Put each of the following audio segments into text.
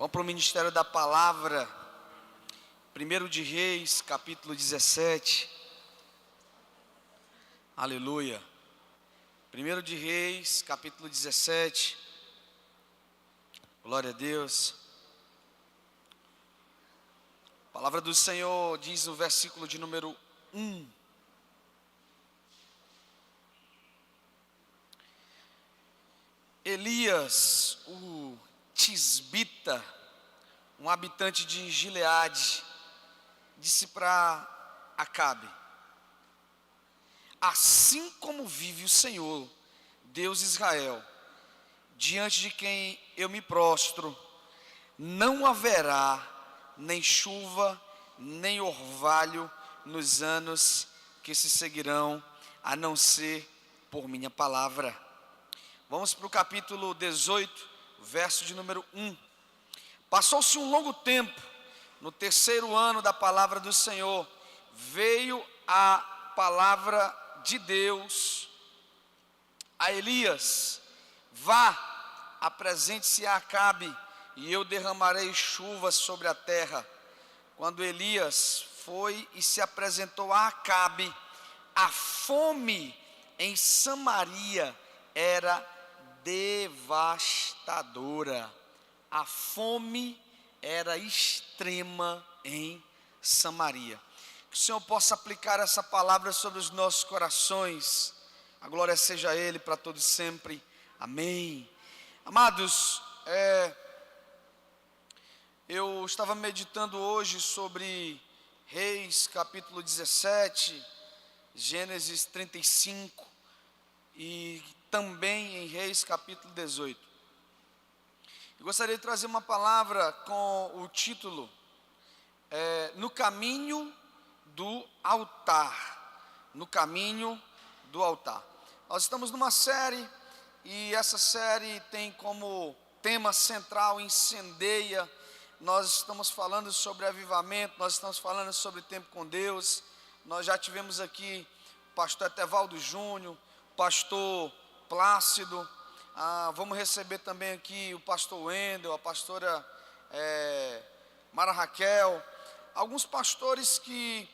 Vamos para o Ministério da Palavra, 1 de Reis, capítulo 17. Aleluia. 1 de Reis, capítulo 17. Glória a Deus. A palavra do Senhor diz no versículo de número 1. Elias, o tisbita, um habitante de Gileade, disse para Acabe: assim como vive o Senhor, Deus de Israel, diante de quem eu me prostro, não haverá nem chuva, nem orvalho nos anos que se seguirão, a não ser por minha palavra. Vamos para o capítulo 18, verso de número 1. Passou-se um longo tempo, no terceiro ano da palavra do Senhor, veio a palavra de Deus a Elias: vá, apresente-se a Acabe, e eu derramarei chuva sobre a terra. Quando Elias foi e se apresentou a Acabe, a fome em Samaria era devastadora. A fome era extrema em Samaria. Que o Senhor possa aplicar essa palavra sobre os nossos corações. A glória seja a Ele para todos sempre. Amém. Amados, eu estava meditando hoje sobre Reis capítulo 17, Gênesis 35 e também em Reis capítulo 18. Eu gostaria de trazer uma palavra com o título No caminho do altar. No caminho do altar. Nós estamos numa série e essa série tem como tema central incendeia. Nós estamos falando sobre avivamento, nós estamos falando sobre tempo com Deus. Nós já tivemos aqui o pastor Etevaldo Júnior, o pastor Plácido. Vamos receber também aqui o pastor Wendel, a pastora Mara Raquel, alguns pastores que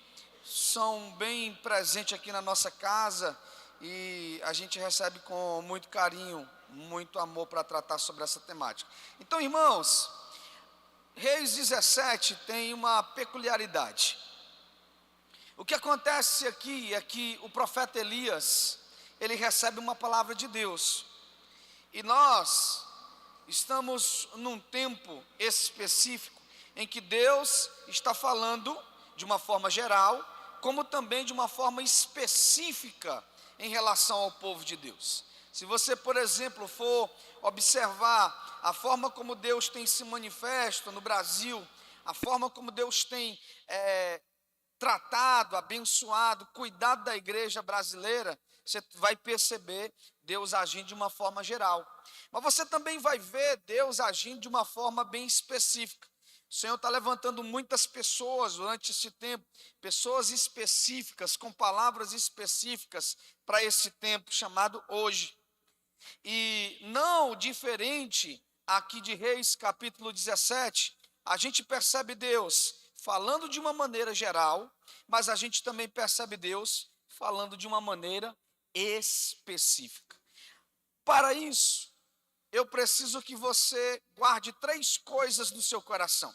são bem presentes aqui na nossa casa e a gente recebe com muito carinho, muito amor para tratar sobre essa temática. Então, irmãos, Reis 17 tem uma peculiaridade. O que acontece aqui é que o profeta Elias, ele recebe uma palavra de Deus. E nós estamos num tempo específico em que Deus está falando de uma forma geral, como também de uma forma específica em relação ao povo de Deus. Se você, por exemplo, for observar a forma como Deus tem se manifesto no Brasil, a forma como Deus tem tratado, abençoado, cuidado da igreja brasileira, você vai perceber Deus agindo de uma forma geral. Mas você também vai ver Deus agindo de uma forma bem específica. O Senhor está levantando muitas pessoas durante esse tempo, pessoas específicas, com palavras específicas para esse tempo chamado hoje. E não diferente aqui de Reis capítulo 17, a gente percebe Deus falando de uma maneira geral, mas a gente também percebe Deus falando de uma maneira específica. Para isso, eu preciso que você guarde 3 coisas no seu coração.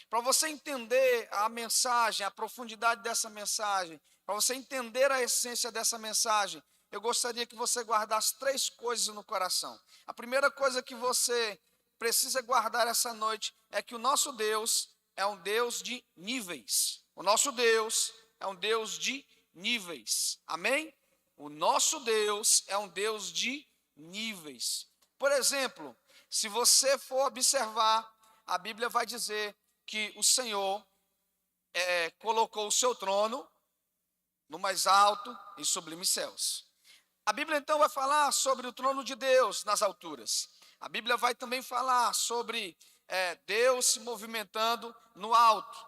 Para você entender a mensagem, a profundidade dessa mensagem, para você entender a essência dessa mensagem, eu gostaria que você guardasse 3 coisas no coração. A primeira coisa que você precisa guardar essa noite é que o nosso Deus é um Deus de níveis. O nosso Deus é um Deus de níveis. Amém? O nosso Deus é um Deus de níveis. Por exemplo, se você for observar, a Bíblia vai dizer que o Senhor colocou o seu trono no mais alto e sublimes céus. A Bíblia então vai falar sobre o trono de Deus nas alturas. A Bíblia vai também falar sobre Deus se movimentando no alto.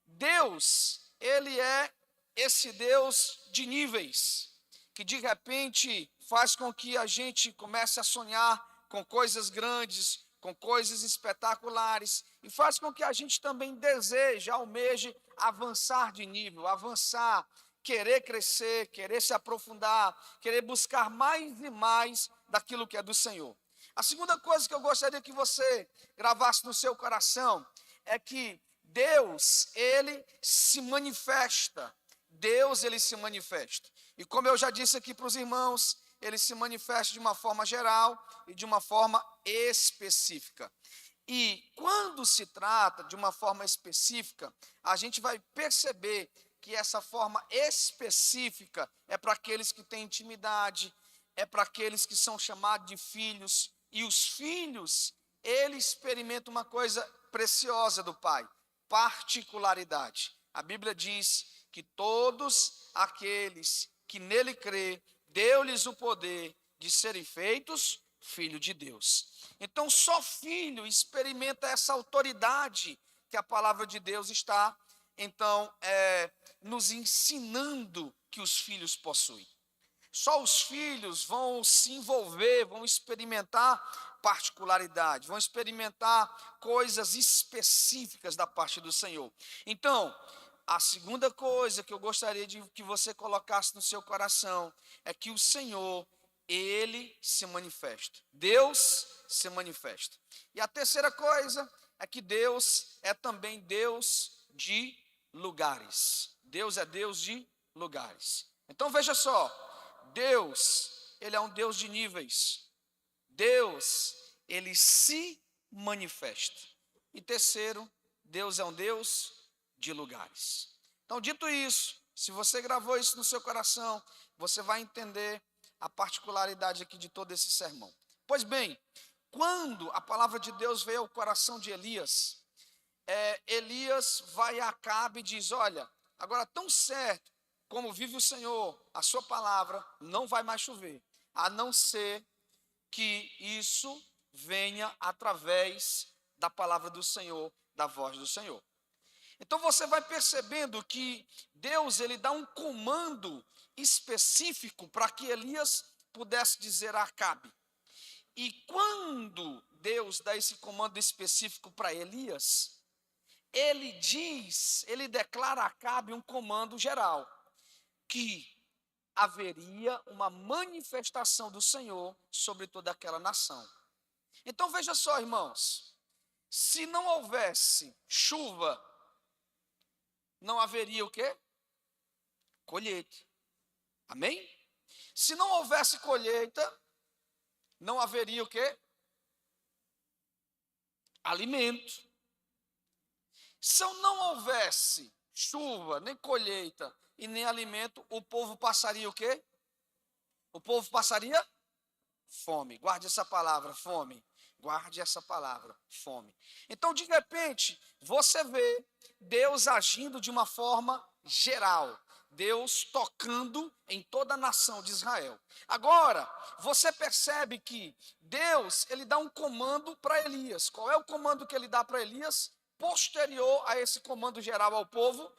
Deus, Ele é esse Deus de níveis, que de repente faz com que a gente comece a sonhar com coisas grandes, com coisas espetaculares, e faz com que a gente também deseje, almeje avançar de nível, avançar, querer crescer, querer se aprofundar, querer buscar mais e mais daquilo que é do Senhor. A segunda coisa que eu gostaria que você gravasse no seu coração é que Deus, ele se manifesta. Deus, ele se manifesta. E como eu já disse aqui para os irmãos, ele se manifesta de uma forma geral e de uma forma específica. E quando se trata de uma forma específica, a gente vai perceber que essa forma específica é para aqueles que têm intimidade, é para aqueles que são chamados de filhos. E os filhos, eles experimentam uma coisa preciosa do Pai, particularidade. A Bíblia diz que todos aqueles que nele crê, deu-lhes o poder de serem feitos filho de Deus. Então, só filho experimenta essa autoridade que a palavra de Deus está, então, nos ensinando que os filhos possuem. Só os filhos vão se envolver, vão experimentar particularidade, vão experimentar coisas específicas da parte do Senhor. Então, a segunda coisa que eu gostaria de que você colocasse no seu coração é que o Senhor, ele se manifesta. Deus se manifesta. E a terceira coisa é que Deus é também Deus de lugares. Deus é Deus de lugares. Então veja só, Deus, ele é um Deus de níveis. Deus, ele se manifesta. E terceiro, Deus é um Deus de lugares. Então, dito isso, se você gravou isso no seu coração, você vai entender a particularidade aqui de todo esse sermão. Pois bem, quando a palavra de Deus veio ao coração de Elias, Elias vai a Acabe e diz: olha, agora tão certo como vive o Senhor, a sua palavra, não vai mais chover, a não ser que isso venha através da palavra do Senhor, da voz do Senhor. Então você vai percebendo que Deus, ele dá um comando específico para que Elias pudesse dizer a Acabe. E quando Deus dá esse comando específico para Elias, ele declara a Acabe um comando geral, que haveria uma manifestação do Senhor sobre toda aquela nação. Então veja só, irmãos, se não houvesse chuva, não haveria o quê? Colheita. Amém? Se não houvesse colheita, não haveria o quê? Alimento. Se não houvesse chuva, nem colheita e nem alimento, o povo passaria o quê? O povo passaria fome. Guarde essa palavra, fome. Guarde essa palavra, fome. Então, de repente, você vê Deus agindo de uma forma geral. Deus tocando em toda a nação de Israel. Agora, você percebe que Deus, ele dá um comando para Elias. Qual é o comando que ele dá para Elias? Posterior a esse comando geral ao povo,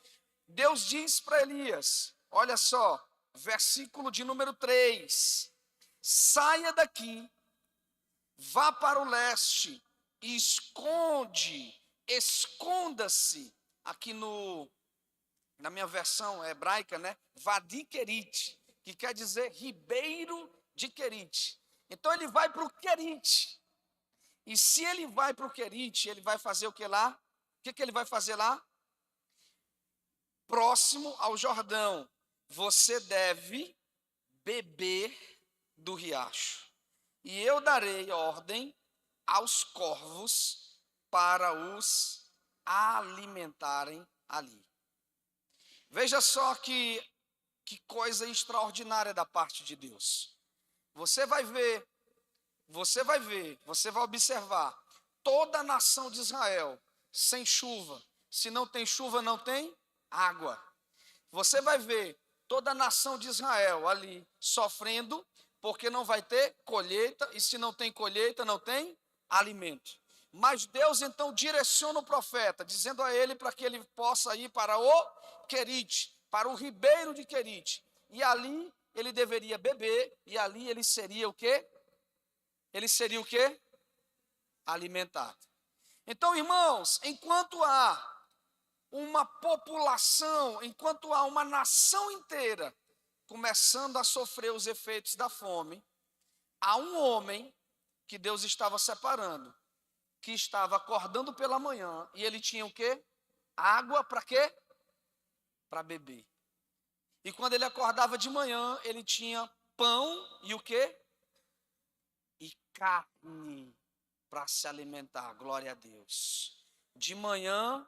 Deus diz para Elias, olha só, versículo de número 3. Saia daqui, vá para o leste e esconda-se, aqui na minha versão hebraica, né? Vadi Querite, que quer dizer ribeiro de Querite. Então ele vai para o Querite. E se ele vai para o Querite, ele vai fazer o que lá? O que ele vai fazer lá? Próximo ao Jordão, você deve beber do riacho. E eu darei ordem aos corvos para os alimentarem ali. Veja só que coisa extraordinária da parte de Deus. Você vai observar toda a nação de Israel sem chuva. Se não tem chuva, não tem água. Você vai ver toda a nação de Israel ali sofrendo, porque não vai ter colheita, e se não tem colheita, não tem alimento. Mas Deus então direciona o profeta, dizendo a ele para que ele possa ir para o Querite, para o ribeiro de Querite. E ali ele deveria beber, e ali ele seria o quê? Ele seria o quê? alimentado. Então, irmãos, enquanto há uma população, enquanto há uma nação inteira começando a sofrer os efeitos da fome, há um homem que Deus estava separando, que estava acordando pela manhã, e ele tinha o quê? Água para quê? Para beber. E quando ele acordava de manhã, ele tinha pão e o quê? E carne para se alimentar, glória a Deus. De manhã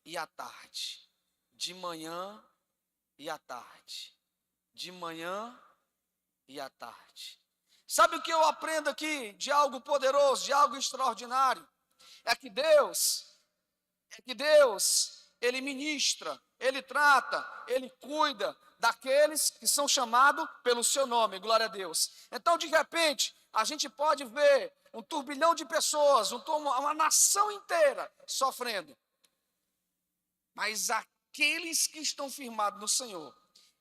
e à tarde. De manhã e à tarde. De manhã e à tarde. Sabe o que eu aprendo aqui de algo poderoso, de algo extraordinário? É que Deus, Ele ministra, Ele trata, Ele cuida daqueles que são chamados pelo seu nome, glória a Deus. Então, de repente, a gente pode ver um turbilhão de pessoas, uma nação inteira sofrendo. Mas aqueles que estão firmados no Senhor,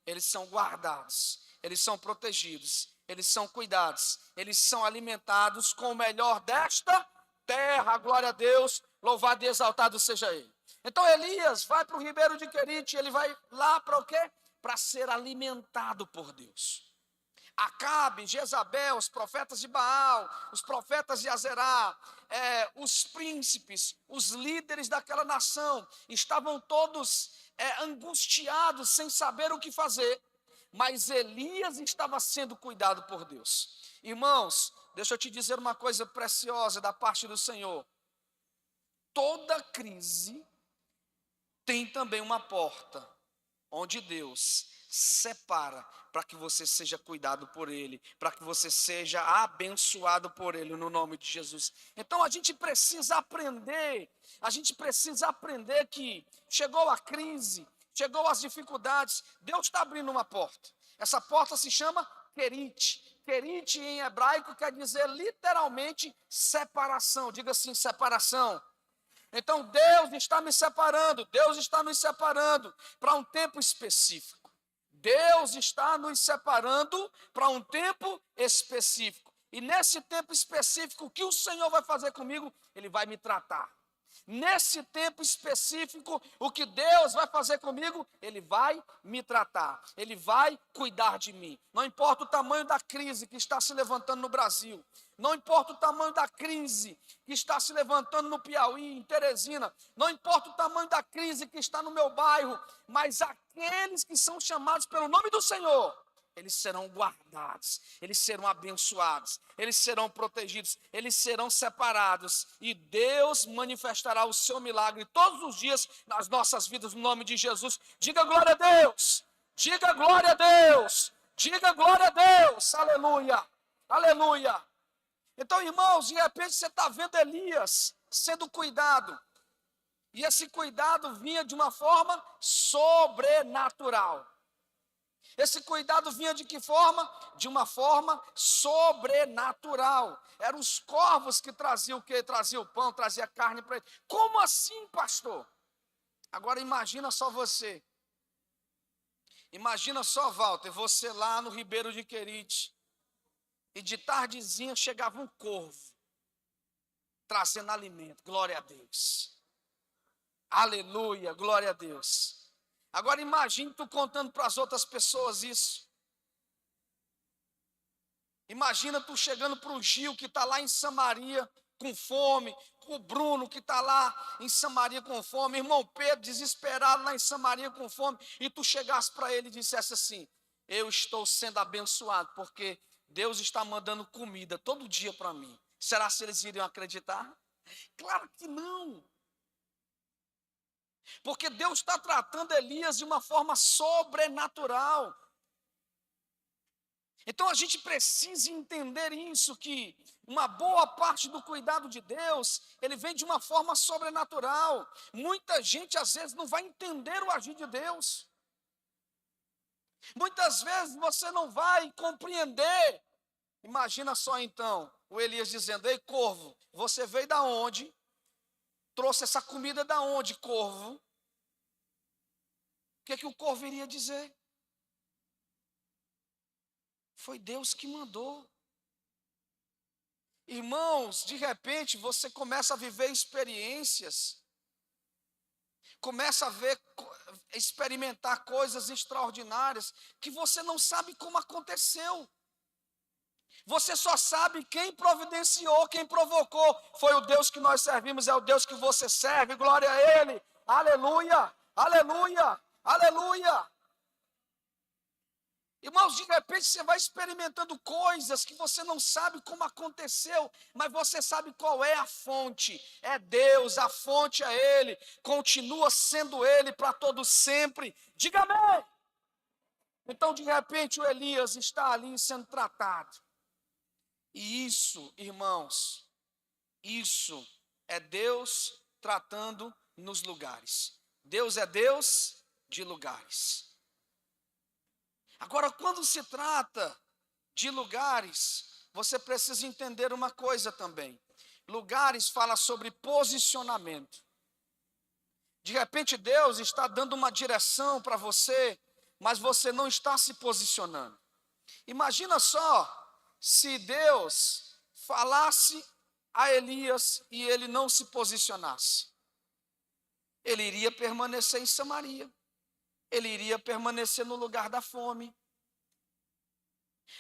eles são guardados, eles são protegidos, eles são cuidados, eles são alimentados com o melhor desta terra, glória a Deus, louvado e exaltado seja Ele. Então Elias vai para o Ribeiro de Querite, ele vai lá para o quê? Para ser alimentado por Deus. Acabe, Jezabel, os profetas de Baal, os profetas de Azerá, os príncipes, os líderes daquela nação, estavam todos angustiados, sem saber o que fazer, mas Elias estava sendo cuidado por Deus. Irmãos, deixa eu te dizer uma coisa preciosa da parte do Senhor. Toda crise tem também uma porta, onde Deus separa para que você seja cuidado por Ele, para que você seja abençoado por Ele, no nome de Jesus. Então a gente precisa aprender que chegou a crise, chegou as dificuldades, Deus está abrindo uma porta. Essa porta se chama Querite. Querite em hebraico quer dizer literalmente separação. Diga assim, separação. Então Deus está me separando, Deus está nos separando para um tempo específico. Deus está nos separando para um tempo específico. E nesse tempo específico, o que o Senhor vai fazer comigo? Ele vai me tratar. Nesse tempo específico, o que Deus vai fazer comigo? Ele vai me tratar, Ele vai cuidar de mim. Não importa o tamanho da crise que está se levantando no Brasil, não importa o tamanho da crise que está se levantando no Piauí, em Teresina, não importa o tamanho da crise que está no meu bairro, mas aqueles que são chamados pelo nome do Senhor, eles serão guardados, eles serão abençoados, eles serão protegidos, eles serão separados, e Deus manifestará o seu milagre todos os dias nas nossas vidas, no nome de Jesus. Diga glória a Deus, diga glória a Deus, diga glória a Deus, aleluia, aleluia. Então, irmãos, de repente você está vendo Elias sendo cuidado, e esse cuidado vinha de uma forma sobrenatural. Esse cuidado vinha de que forma? De uma forma sobrenatural. Eram os corvos que traziam o quê? Traziam o pão, traziam a carne para ele. Como assim, pastor? Agora imagina só você. Imagina só, Walter, você lá no Ribeiro de Querite. E de tardezinha chegava um corvo, trazendo alimento. Glória a Deus. Aleluia, glória a Deus. Agora imagine tu contando para as outras pessoas isso. Imagina tu chegando para o Gil que está lá em Samaria com fome, o Bruno que está lá em Samaria com fome, irmão Pedro desesperado lá em Samaria com fome, e tu chegasse para ele e dissesse assim: eu estou sendo abençoado porque Deus está mandando comida todo dia para mim. Será que eles iriam acreditar? Claro que não. Porque Deus está tratando Elias de uma forma sobrenatural. Então a gente precisa entender isso, que uma boa parte do cuidado de Deus, ele vem de uma forma sobrenatural. Muita gente às vezes não vai entender o agir de Deus. Muitas vezes você não vai compreender. Imagina só então, o Elias dizendo: ei, corvo, você veio da onde? Trouxe essa comida da onde, corvo? O que o corvo iria dizer? Foi Deus que mandou. Irmãos, de repente você começa a viver experiências, começa a ver, experimentar coisas extraordinárias que você não sabe como aconteceu. Você só sabe quem providenciou, quem provocou. Foi o Deus que nós servimos, é o Deus que você serve. Glória a Ele. Aleluia, aleluia, aleluia. Irmãos, de repente você vai experimentando coisas que você não sabe como aconteceu, mas você sabe qual é a fonte. É Deus, a fonte é Ele. Continua sendo Ele para todo sempre. Diga amém. Então, de repente, o Elias está ali sendo tratado. E isso, irmãos, isso é Deus tratando nos lugares. Deus é Deus de lugares. Agora, quando se trata de lugares, você precisa entender uma coisa também. Lugares fala sobre posicionamento. De repente, Deus está dando uma direção para você, mas você não está se posicionando. Imagina só se Deus falasse a Elias e ele não se posicionasse. Ele iria permanecer em Samaria. Ele iria permanecer no lugar da fome.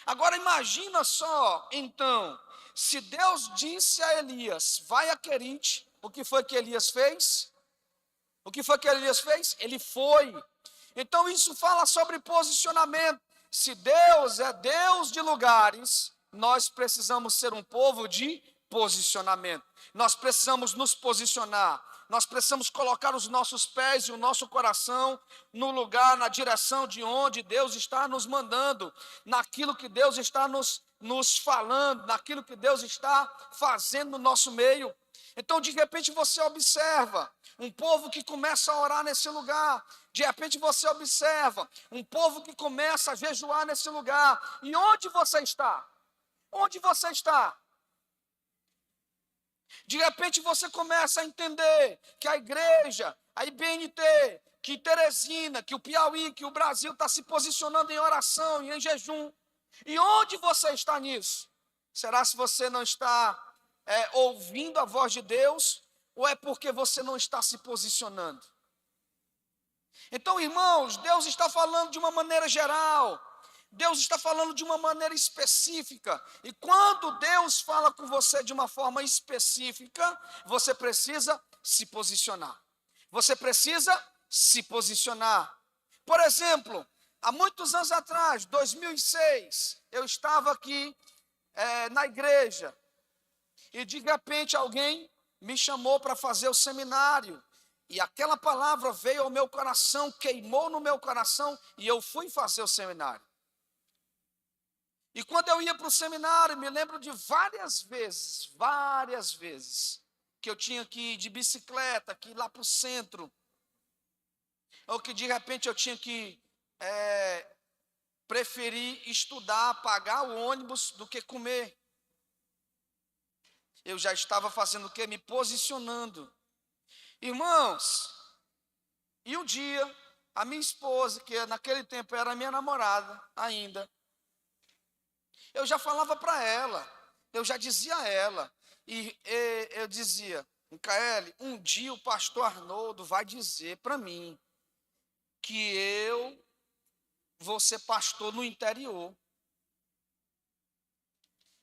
Agora imagina só, então, se Deus disse a Elias, vai a Querite, o que foi que Elias fez? O que foi que Elias fez? Ele foi. Então isso fala sobre posicionamento. Se Deus é Deus de lugares, nós precisamos ser um povo de posicionamento. Nós precisamos nos posicionar. Nós precisamos colocar os nossos pés e o nosso coração no lugar, na direção de onde Deus está nos mandando, naquilo que Deus está nos falando, naquilo que Deus está fazendo no nosso meio. Então, de repente, você observa um povo que começa a orar nesse lugar. De repente, você observa um povo que começa a jejuar nesse lugar. E onde você está? Onde você está? De repente você começa a entender que a igreja, a IBNT, que Teresina, que o Piauí, que o Brasil está se posicionando em oração e em jejum. E onde você está nisso? Será se você não está ouvindo a voz de Deus, ou é porque você não está se posicionando? Então, irmãos, Deus está falando de uma maneira geral. Deus está falando de uma maneira específica. E quando Deus fala com você de uma forma específica, você precisa se posicionar. Você precisa se posicionar. Por exemplo, há muitos anos atrás, 2006, eu estava aqui na igreja. E de repente alguém me chamou para fazer o seminário. E aquela palavra veio ao meu coração, queimou no meu coração, e eu fui fazer o seminário. E quando eu ia para o seminário, me lembro de várias vezes, que eu tinha que ir de bicicleta, que ir lá para o centro, ou que de repente eu tinha que preferir estudar, pagar o ônibus do que comer. Eu já estava fazendo o quê? Me posicionando. Irmãos, e um dia, a minha esposa, que naquele tempo era minha namorada ainda, eu já falava para ela, eu já dizia a ela, e eu dizia, Micaele, um dia o pastor Arnoldo vai dizer para mim que eu vou ser pastor no interior.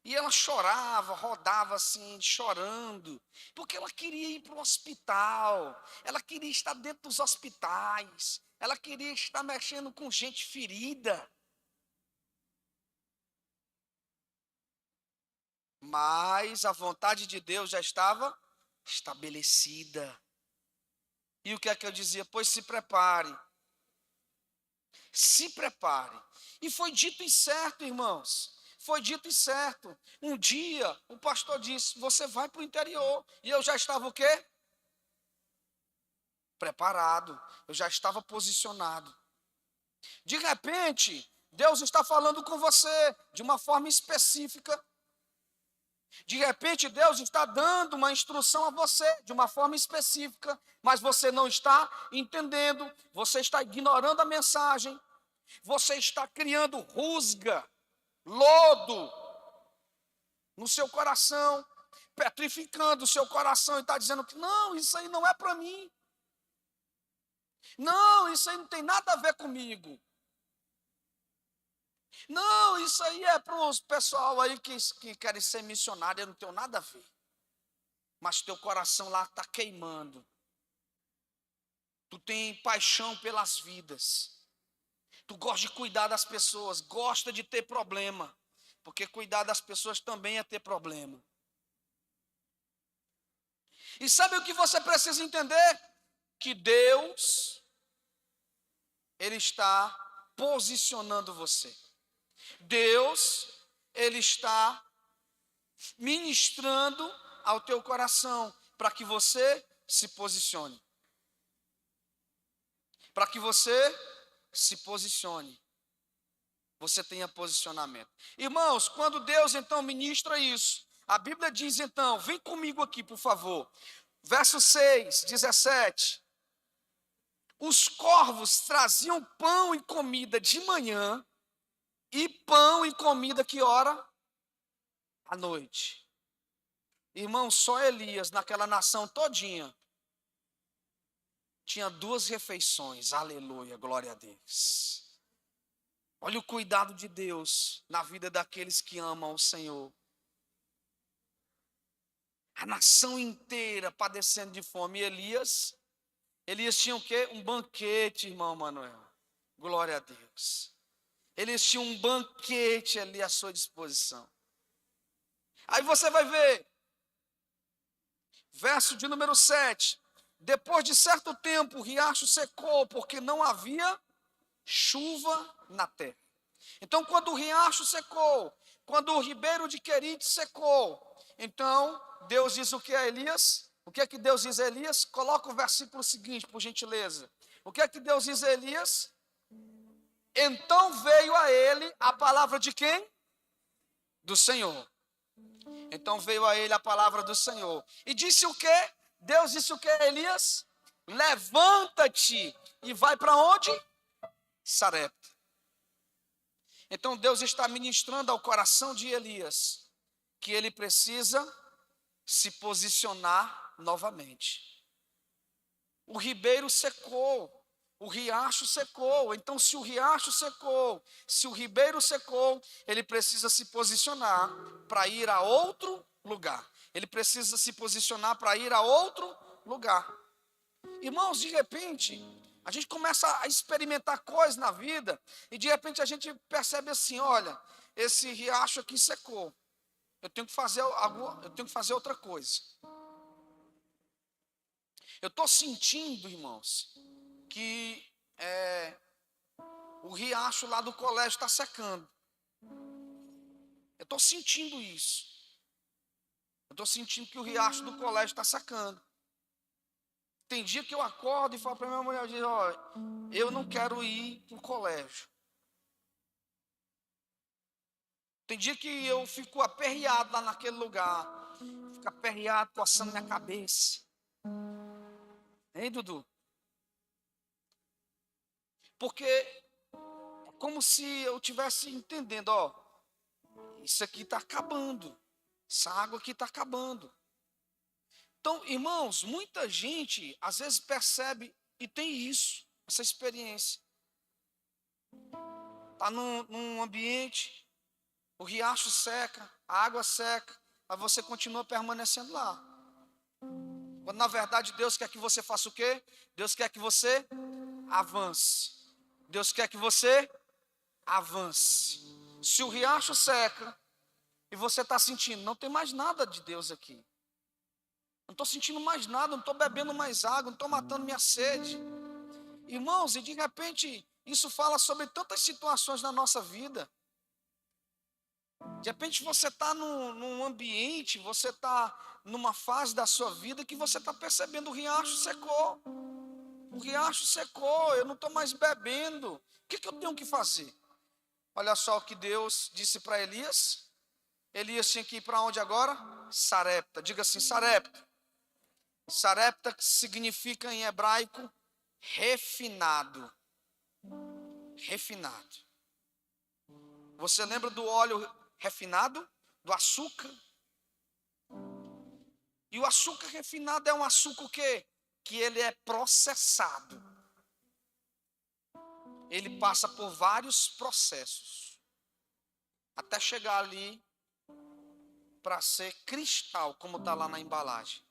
E ela chorava, rodava assim, chorando, porque ela queria ir para o hospital, ela queria estar dentro dos hospitais, ela queria estar mexendo com gente ferida. Mas a vontade de Deus já estava estabelecida. E o que é que eu dizia? Pois se prepare. Se prepare. E foi dito e certo, irmãos. Foi dito e certo. Um dia o pastor disse, você vai para o interior. E eu já estava o quê? Preparado. Eu já estava posicionado. De repente, Deus está falando com você de uma forma específica. De repente, Deus está dando uma instrução a você de uma forma específica, mas você não está entendendo, você está ignorando a mensagem, você está criando rusga, lodo. no seu coração, petrificando o seu coração e está dizendo que não, isso aí não é para mim. Não, isso aí não tem nada a ver comigo. Não, isso aí é para os pessoal aí que querem ser missionário, eu não tenho nada a ver. Mas teu coração lá está queimando. Tu tem paixão pelas vidas. Tu gosta de cuidar das pessoas, gosta de ter problema. Porque cuidar das pessoas também é ter problema. E sabe o que você precisa entender? Que Deus, Ele está posicionando você. Deus, Ele está ministrando ao teu coração para que você se posicione. Para que você se posicione. Você tenha posicionamento. Irmãos, quando Deus então ministra isso, a Bíblia diz então, vem comigo aqui por favor. Verso 6, 17. Os corvos traziam pão e comida de manhã, e pão e comida que hora? À noite. Irmão, só Elias, naquela nação todinha, tinha 2 refeições. Aleluia, glória a Deus. Olha o cuidado de Deus na vida daqueles que amam o Senhor. A nação inteira padecendo de fome. E Elias tinha o quê? Um banquete, irmão Manuel. Glória a Deus. Eles tinham um banquete ali à sua disposição. Aí você vai ver, verso de número 7. Depois de certo tempo, o riacho secou, porque não havia chuva na terra. Então, quando o riacho secou, quando o ribeiro de Querite secou, então Deus diz o que a Elias? O que é que Deus diz a Elias? Coloca o versículo seguinte, por gentileza. O que é que Deus diz a Elias? Então veio a ele a palavra de quem? Do Senhor. Então veio a ele a palavra do Senhor. E disse o quê? Deus disse o quê a Elias? Levanta-te e vai para onde? Sarepta. Então Deus está ministrando ao coração de Elias que ele precisa se posicionar novamente. O ribeiro secou, o riacho secou. Então, se o riacho secou, se o ribeiro secou, ele precisa se posicionar para ir a outro lugar. Ele precisa se posicionar para ir a outro lugar. Irmãos, de repente, a gente começa a experimentar coisas na vida e de repente a gente percebe assim, olha, esse riacho aqui secou. Eu tenho que fazer algo, eu tenho que fazer outra coisa. Eu estou sentindo, irmãos, que o riacho lá do colégio está secando. Eu estou sentindo isso. Eu estou sentindo que o riacho do colégio está secando. Tem dia que eu acordo e falo para minha mulher, olha, eu não quero ir para o colégio. Tem dia que eu fico aperreado lá naquele lugar. Fico aperreado, coçando minha cabeça. Hein, Dudu? Porque é como se eu estivesse entendendo, ó, isso aqui está acabando. Essa água aqui está acabando. Então, irmãos, muita gente às vezes percebe e tem isso, essa experiência. Está num ambiente, o riacho seca, a água seca, mas você continua permanecendo lá. Quando na verdade Deus quer que você faça o quê? Deus quer que você avance. Deus quer que você avance. Se o riacho seca e você está sentindo, não tem mais nada de Deus aqui. Não estou sentindo mais nada, não estou bebendo mais água, não estou matando minha sede. Irmãos, e de repente isso fala sobre tantas situações na nossa vida. De repente você está num ambiente, você está numa fase da sua vida que você está percebendo o riacho secou. O riacho secou, eu não estou mais bebendo. O que eu tenho que fazer? Olha só o que Deus disse para Elias. Elias tinha que ir para onde agora? Sarepta. Diga assim, Sarepta. Sarepta significa em hebraico refinado. Refinado. Você lembra do óleo refinado? do açúcar. E o açúcar refinado é um açúcar o quê? Que ele é processado. Ele passa por vários processos, até chegar ali para ser cristal, como está lá na embalagem.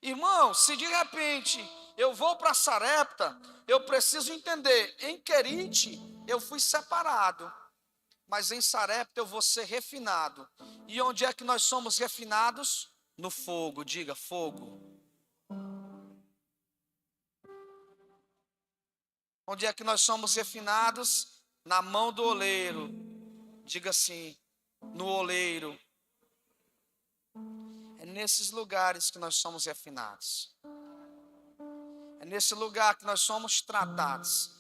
Irmão, se de repente eu vou para Sarepta, eu preciso entender, em Querite eu fui separado, mas em Sarepta eu vou ser refinado. E onde é que nós somos refinados? No fogo, diga fogo. Onde é que nós somos refinados? Na mão do oleiro. Diga assim, no oleiro. É nesses lugares que nós somos refinados. É nesse lugar que nós somos tratados.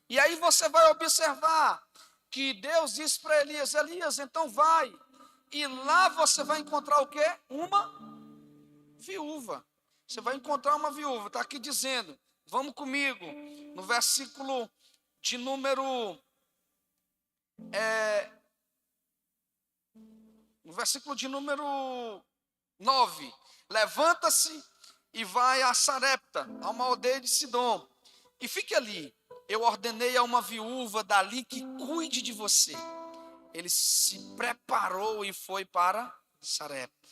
E aí você vai observar que Deus disse para Elias, Elias, então vai. E lá você vai encontrar o quê? Uma viúva. Você vai encontrar uma viúva. Está aqui dizendo, vamos comigo, no versículo de número... no versículo de número 9. Levanta-se e vai a Sarepta, a uma aldeia de Sidom. E fique ali. Eu ordenei a uma viúva dali que cuide de você. Ele se preparou e foi para Sarepta.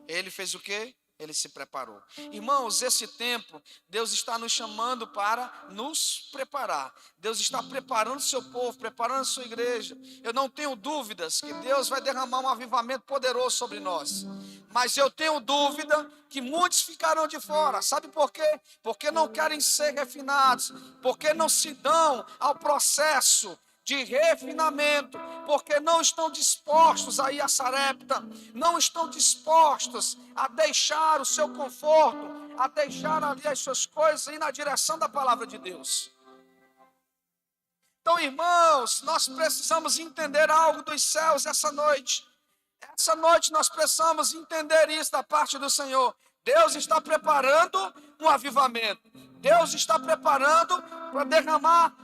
Ele fez o quê? Ele se preparou. Irmãos, esse tempo, Deus está nos chamando para nos preparar. Deus está preparando o seu povo, preparando a sua igreja. Eu não tenho dúvidas que Deus vai derramar um avivamento poderoso sobre nós. Mas eu tenho dúvida que muitos ficarão de fora. Sabe por quê? Porque não querem ser refinados. Porque não se dão ao processo de refinamento, porque não estão dispostos a ir a Sarepta, não estão dispostos a deixar o seu conforto, a deixar ali as suas coisas e ir na direção da palavra de Deus. Então, irmãos, nós precisamos entender algo dos céus essa noite. Essa noite nós precisamos entender isso da parte do Senhor. Deus está preparando um avivamento. Deus está preparando para derramar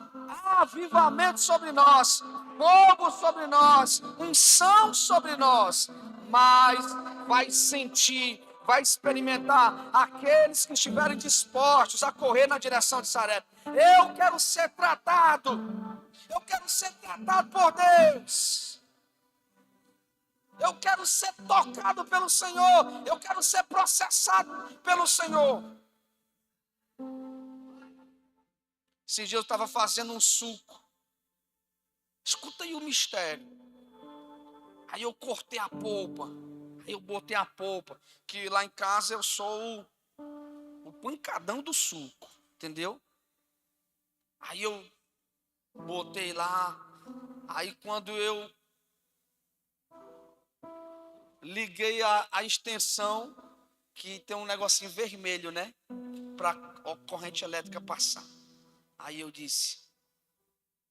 avivamento sobre nós, fogo sobre nós, unção sobre nós. Mas vai sentir, vai experimentar aqueles que estiverem dispostos a correr na direção de Sarepta. Eu quero ser tratado. Eu quero ser tratado por Deus. Eu quero ser tocado pelo Senhor. Eu quero ser processado pelo Senhor. Esse dia eu estava fazendo um suco. Escuta aí o mistério. Aí eu cortei a polpa. Aí eu botei a polpa. Que lá em casa eu sou o pancadão do suco. Entendeu? Aí eu botei lá. Aí quando eu liguei a extensão, que tem um negocinho vermelho, né? Para a corrente elétrica passar. Aí eu disse,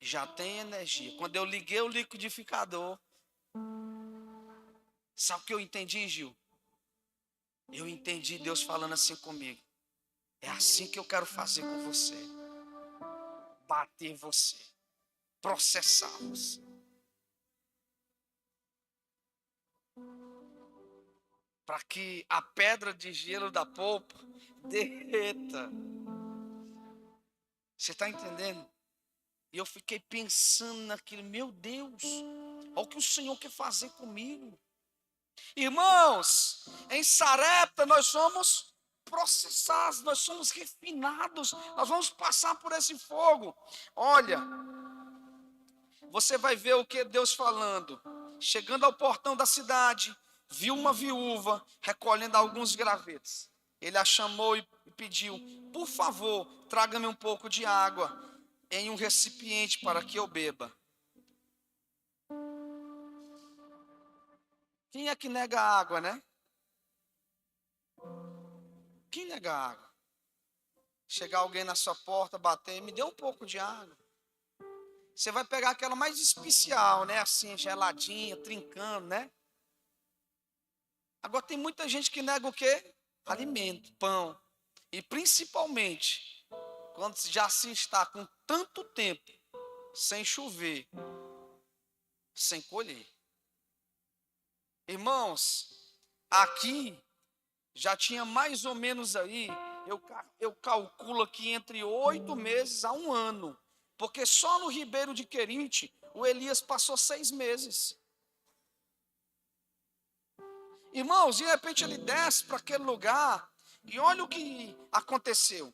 já tem energia. Quando eu liguei o liquidificador, sabe o que eu entendi, Gil? Eu entendi Deus falando assim comigo. É assim que eu quero fazer com você. Bater você. Processar você. Para que a pedra de gelo da polpa derreta. Você está entendendo? E eu fiquei pensando naquilo, meu Deus, olha o que o Senhor quer fazer comigo. Irmãos, em Sarepta nós somos processados, nós somos refinados, nós vamos passar por esse fogo. Olha, você vai ver o que Deus falando. Chegando ao portão da cidade, viu uma viúva recolhendo alguns gravetos. Ele a chamou e pediu, por favor, traga-me um pouco de água em um recipiente para que eu beba. Quem é que nega água, né? Quem nega água? Chegar alguém na sua porta, bater, me dê um pouco de água. Você vai pegar aquela mais especial, né? Assim, geladinha, trincando, né? Agora tem muita gente que nega o quê? Alimento, pão. E principalmente, quando já se está com tanto tempo sem chover, sem colher. Irmãos, aqui já tinha mais ou menos aí, eu calculo aqui entre 8 meses a 1 ano, porque só no Ribeiro de Querite, o Elias passou 6 meses. Irmãos, de repente ele desce para aquele lugar, e olha o que aconteceu.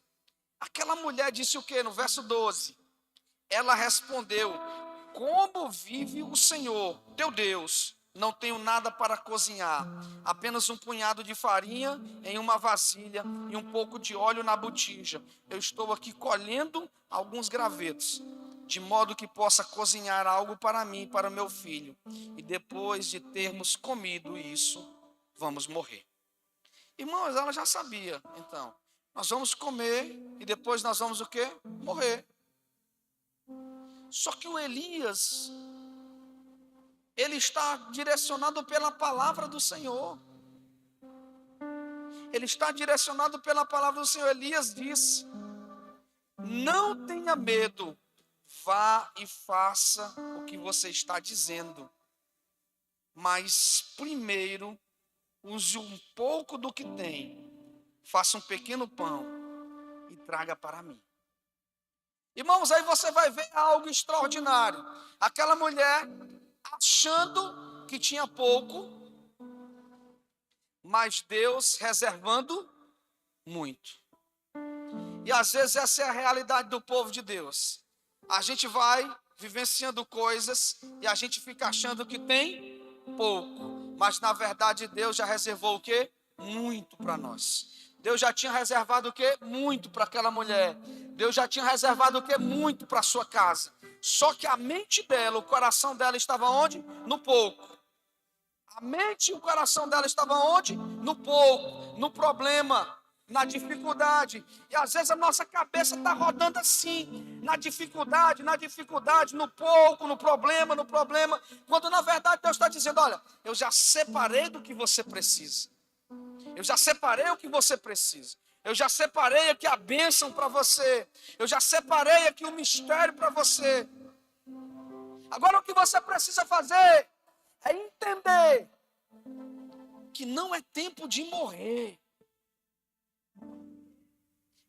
Aquela mulher disse o quê? No verso 12. Ela respondeu: como vive o Senhor, teu Deus, não tenho nada para cozinhar, apenas um punhado de farinha em uma vasilha e um pouco de óleo na botija. Eu estou aqui colhendo alguns gravetos, de modo que possa cozinhar algo para mim e para meu filho. E depois de termos comido isso, vamos morrer. Irmãos, ela já sabia, então. Nós vamos comer e depois nós vamos o quê? Morrer. Só que o Elias, ele está direcionado pela palavra do Senhor. Ele está direcionado pela palavra do Senhor. Elias disse: não tenha medo, vá e faça o que você está dizendo. Mas primeiro, use um pouco do que tem, faça um pequeno pão e traga para mim. Irmãos, aí você vai ver algo extraordinário. Aquela mulher achando que tinha pouco, mas Deus reservando muito. E às vezes essa é a realidade do povo de Deus. A gente vai vivenciando coisas e a gente fica achando que tem pouco, mas na verdade Deus já reservou o quê? Muito para nós. Deus já tinha reservado o quê? Muito para aquela mulher. Deus já tinha reservado o quê? Muito para a sua casa. Só que a mente dela, o coração dela estava onde? No pouco. A mente e o coração dela estavam onde? No pouco, no problema, na dificuldade. E às vezes a nossa cabeça está rodando assim, na dificuldade, no pouco, no problema, quando na verdade Deus está dizendo: olha, eu já separei do que você precisa. Eu já separei o que você precisa. Eu já separei aqui a bênção para você. Eu já separei aqui o mistério para você. Agora o que você precisa fazer é entender que não é tempo de morrer.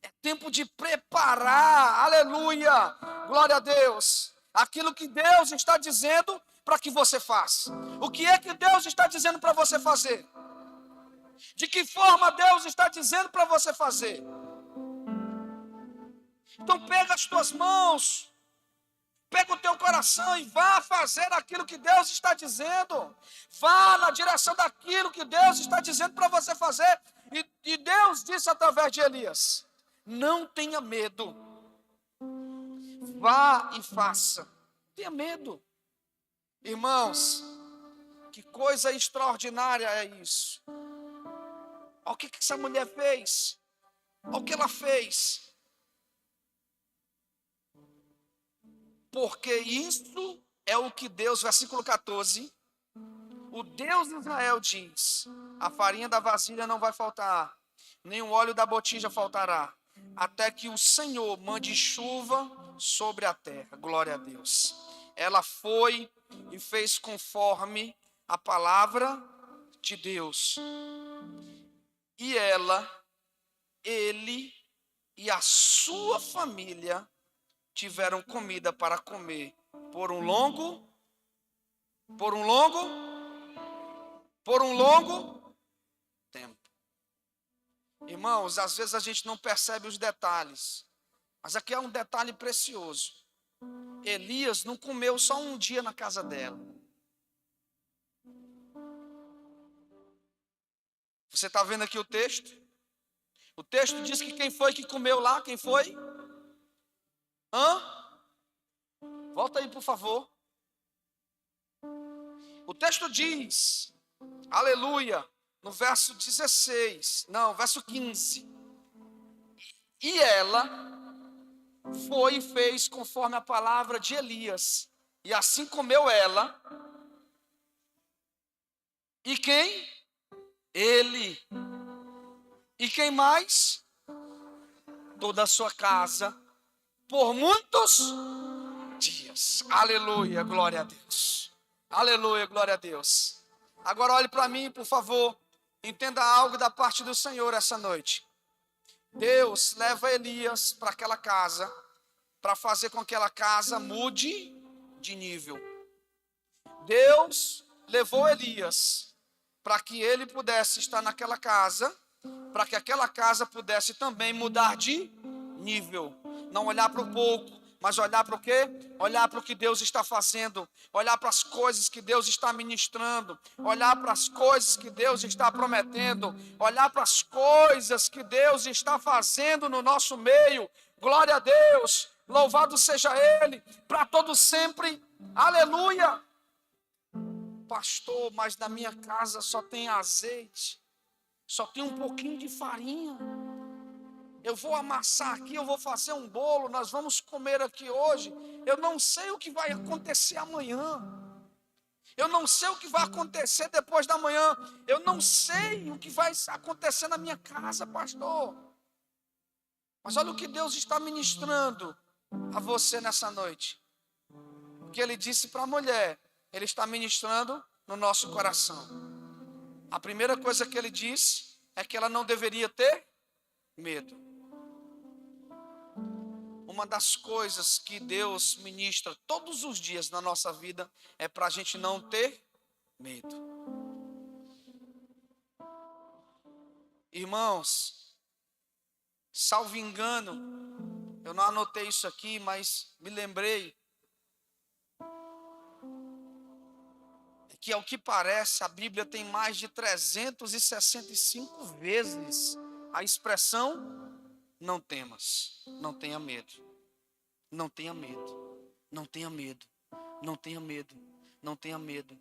É tempo de preparar, aleluia, glória a Deus, aquilo que Deus está dizendo para que você faça. O que é que Deus está dizendo para você fazer? De que forma Deus está dizendo para você fazer? Então pega as tuas mãos, pega o teu coração e vá fazer aquilo que Deus está dizendo. Vá na direção daquilo que Deus está dizendo para você fazer. E Deus disse através de Elias: não tenha medo. Vá e faça. Não tenha medo. Irmãos, que coisa extraordinária é isso. Olha o que essa mulher fez. Olha o que ela fez. Porque isso é o que Deus, versículo 14, o Deus de Israel diz: a farinha da vasilha não vai faltar, nem o óleo da botija faltará, até que o Senhor mande chuva sobre a terra. Glória a Deus. Ela foi e fez conforme a palavra de Deus. E ele e a sua família tiveram comida para comer por um longo tempo. Irmãos, às vezes a gente não percebe os detalhes, mas aqui é um detalhe precioso. Elias não comeu só um dia na casa dela. Você está vendo aqui o texto? O texto diz que quem foi que comeu lá? Quem foi? Volta aí, por favor. O texto diz, aleluia, no verso 16, não, verso 15. E ela foi e fez conforme a palavra de Elias. E assim comeu ela. E quem? Ele. E quem mais? Toda a sua casa. Por muitos dias. Aleluia, glória a Deus. Aleluia, glória a Deus. Agora olhe para mim, por favor. Entenda algo da parte do Senhor essa noite. Deus leva Elias para aquela casa, para fazer com que aquela casa mude de nível. Deus levou Elias para que ele pudesse estar naquela casa, para que aquela casa pudesse também mudar de nível. Não olhar para o pouco, mas olhar para o quê? Olhar para o que Deus está fazendo, olhar para as coisas que Deus está ministrando, olhar para as coisas que Deus está prometendo, olhar para as coisas que Deus está fazendo no nosso meio. Glória a Deus, louvado seja Ele, para todo sempre, aleluia. Pastor, mas na minha casa só tem azeite, só tem um pouquinho de farinha. Eu vou amassar aqui, eu vou fazer um bolo, nós vamos comer aqui hoje. Eu não sei o que vai acontecer amanhã. Eu não sei o que vai acontecer depois da manhã. Eu não sei o que vai acontecer na minha casa, pastor. Mas olha o que Deus está ministrando a você nessa noite. O que Ele disse para a mulher, Ele está ministrando no nosso coração. A primeira coisa que Ele disse é que ela não deveria ter medo. Uma das coisas que Deus ministra todos os dias na nossa vida é para a gente não ter medo. Irmãos, salvo engano, eu não anotei isso aqui, mas me lembrei que, ao que parece, a Bíblia tem mais de 365 vezes a expressão não temas, não tenha medo, não tenha medo, não tenha medo, não tenha medo, não tenha medo.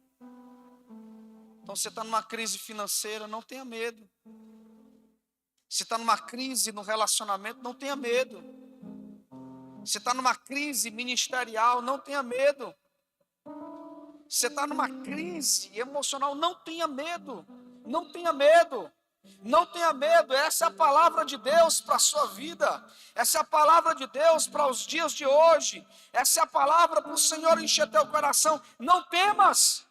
Então você está numa crise financeira, não tenha medo. Você está numa crise no relacionamento, não tenha medo. Você está numa crise ministerial, não tenha medo. Você está numa crise emocional, não tenha medo, não tenha medo, não tenha medo. Essa é a palavra de Deus para a sua vida, essa é a palavra de Deus para os dias de hoje, essa é a palavra para o Senhor encher teu coração. Não temas,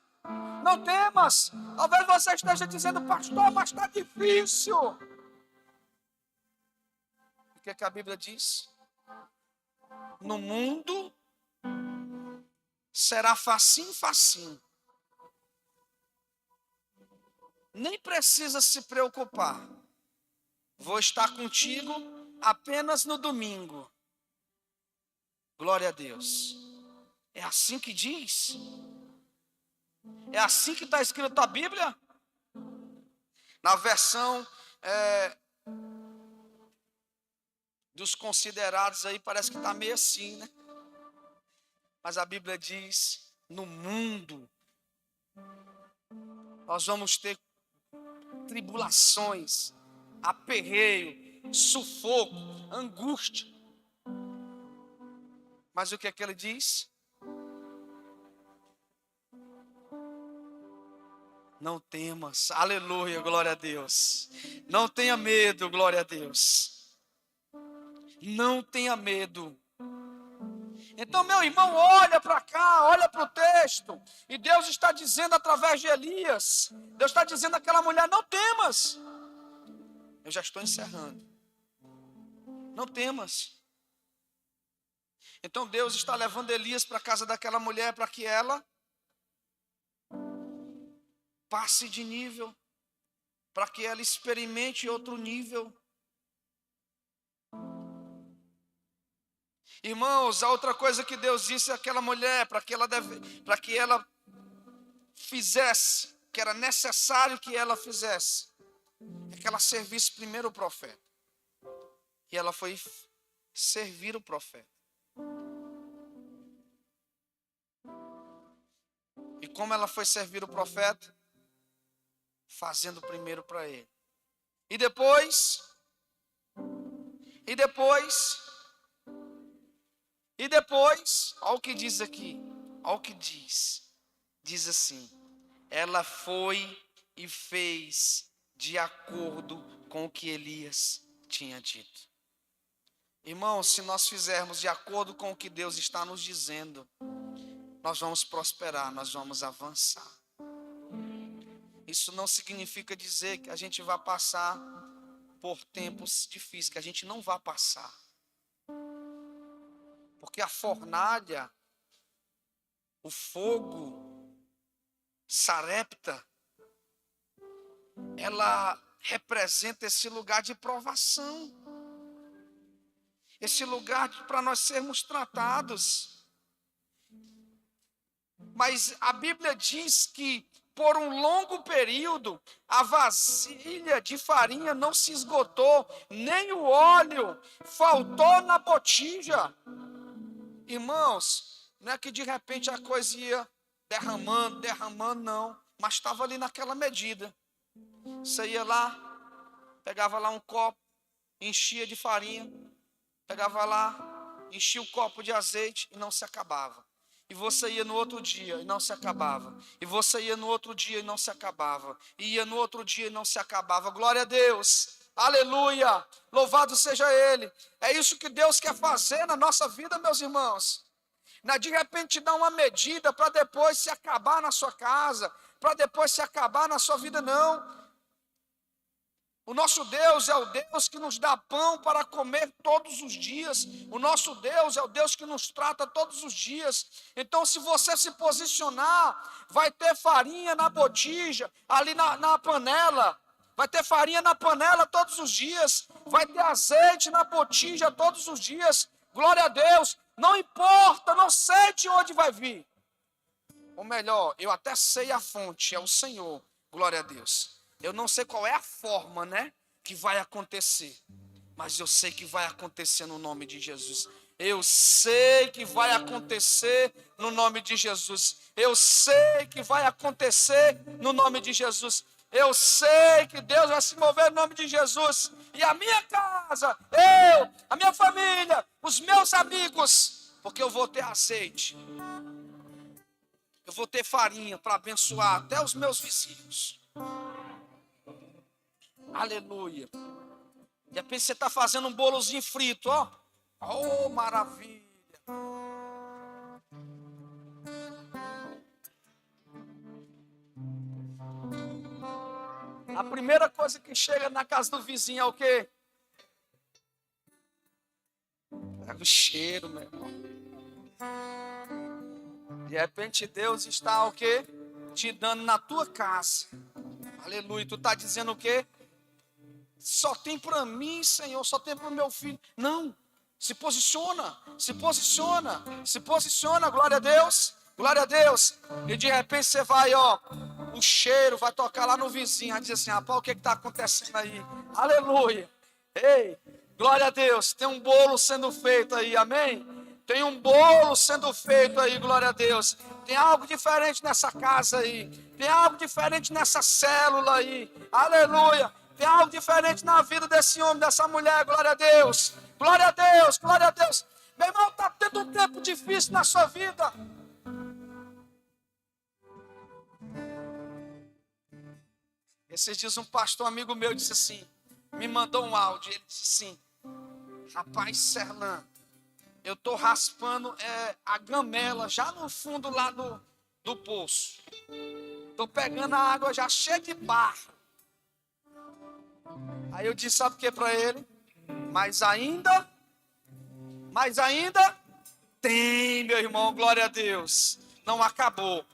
não temas. Talvez você esteja dizendo, pastor, mas está difícil. O que a Bíblia diz? No mundo será facinho, facinho. Nem precisa se preocupar. Vou estar contigo apenas no domingo. Glória a Deus. É assim que diz? É assim que está escrito na Bíblia? Na versão dos considerados aí, parece que está meio assim, né? Mas a Bíblia diz, no mundo, nós vamos ter tribulações, aperreio, sufoco, angústia. Mas o que é que ele diz? Não temas, aleluia, glória a Deus. Não tenha medo, glória a Deus. Não tenha medo. Então, meu irmão, olha para cá, olha para o texto, e Deus está dizendo através de Elias, Deus está dizendo àquela mulher, não temas. Eu já estou encerrando. Não temas. Então Deus está levando Elias para a casa daquela mulher para que ela passe de nível, para que ela experimente outro nível. Irmãos, a outra coisa que Deus disse àquela mulher, para que ela fizesse, que era necessário que ela fizesse, é que ela servisse primeiro o profeta. E ela foi servir o profeta. E como ela foi servir o profeta? Fazendo primeiro para ele. E depois, olha o que diz aqui, olha o que diz assim, ela foi e fez de acordo com o que Elias tinha dito. Irmãos, se nós fizermos de acordo com o que Deus está nos dizendo, nós vamos prosperar, nós vamos avançar. Isso não significa dizer que a gente vai passar por tempos difíceis, que a gente não vai passar. Porque a fornalha, o fogo, Sarepta, ela representa esse lugar de provação. Esse lugar para nós sermos tratados. Mas a Bíblia diz que por um longo período a vasilha de farinha não se esgotou, nem o óleo faltou na botija. Irmãos, não é que de repente a coisa ia derramando, não. Mas estava ali naquela medida. Você ia lá, pegava lá um copo, enchia de farinha, pegava lá, enchia o copo de azeite e não se acabava. E você ia no outro dia e não se acabava. E você ia no outro dia e não se acabava. E ia no outro dia e não se acabava. Glória a Deus. Aleluia. Louvado seja Ele. É isso que Deus quer fazer na nossa vida, meus irmãos. Não é de repente dar uma medida para depois se acabar na sua casa, para depois se acabar na sua vida, não. O nosso Deus é o Deus que nos dá pão para comer todos os dias. O nosso Deus é o Deus que nos trata todos os dias. Então, se você se posicionar, vai ter farinha na botija, ali na panela. Vai ter farinha na panela todos os dias. Vai ter azeite na botija todos os dias. Glória a Deus. Não importa, não sei de onde vai vir. Ou melhor, eu até sei a fonte, é o Senhor. Glória a Deus. Eu não sei qual é a forma, que vai acontecer. Mas eu sei que vai acontecer no nome de Jesus. Eu sei que vai acontecer no nome de Jesus. Eu sei que vai acontecer no nome de Jesus. Eu sei que Deus vai se mover no nome de Jesus. E a minha casa, a minha família, os meus amigos, porque eu vou ter azeite. Eu vou ter farinha para abençoar até os meus vizinhos. Aleluia. De repente você está fazendo um bolozinho frito, ó. Oh, maravilha. A primeira coisa que chega na casa do vizinho é o quê? É o cheiro, meu irmão. De repente Deus está o quê? Te dando na tua casa. Aleluia. Tu está dizendo o quê? Só tem para mim, Senhor, só tem para o meu filho. Não, se posiciona, se posiciona, se posiciona, glória a Deus, glória a Deus. E de repente você vai, ó, o cheiro vai tocar lá no vizinho, vai dizer assim, rapaz, o que está acontecendo aí? Aleluia, ei, glória a Deus, tem um bolo sendo feito aí, amém? Tem um bolo sendo feito aí, glória a Deus. Tem algo diferente nessa casa aí, tem algo diferente nessa célula aí, aleluia. Tem algo diferente na vida desse homem, dessa mulher, glória a Deus. Glória a Deus, glória a Deus. Meu irmão, está tendo um tempo difícil na sua vida. Esses dias um pastor amigo meu disse assim, me mandou um áudio, ele disse assim, rapaz, Serlan, eu estou raspando a gamela já no fundo lá do poço. Estou pegando a água já cheia de barro. Aí eu disse, sabe o que para ele? Mas ainda tem, meu irmão, glória a Deus. Não acabou.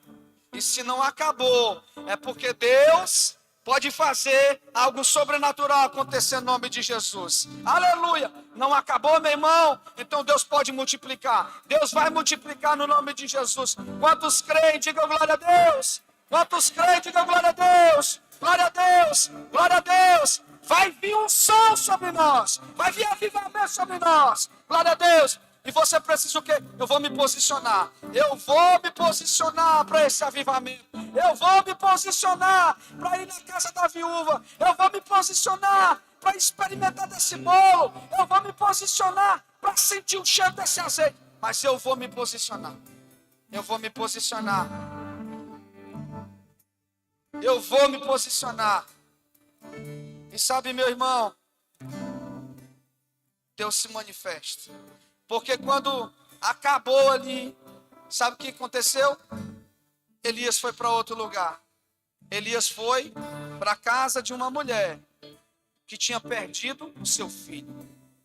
E se não acabou, é porque Deus pode fazer algo sobrenatural acontecer no nome de Jesus. Aleluia. Não acabou, meu irmão? Então Deus pode multiplicar. Deus vai multiplicar no nome de Jesus. Quantos creem, digam glória a Deus. Quantos creem, digam glória a Deus. Glória a Deus, glória a Deus. Vai vir um som sobre nós. Vai vir avivamento sobre nós. Glória a Deus. E você precisa o quê? Eu vou me posicionar. Eu vou me posicionar para esse avivamento. Eu vou me posicionar para ir na casa da viúva. Eu vou me posicionar para experimentar desse bolo. Eu vou me posicionar para sentir o cheiro desse azeite. Mas eu vou me posicionar. Eu vou me posicionar. Eu vou me posicionar. E sabe, meu irmão, Deus se manifesta. Porque quando acabou ali, sabe o que aconteceu? Elias foi para outro lugar. Elias foi para a casa de uma mulher que tinha perdido o seu filho.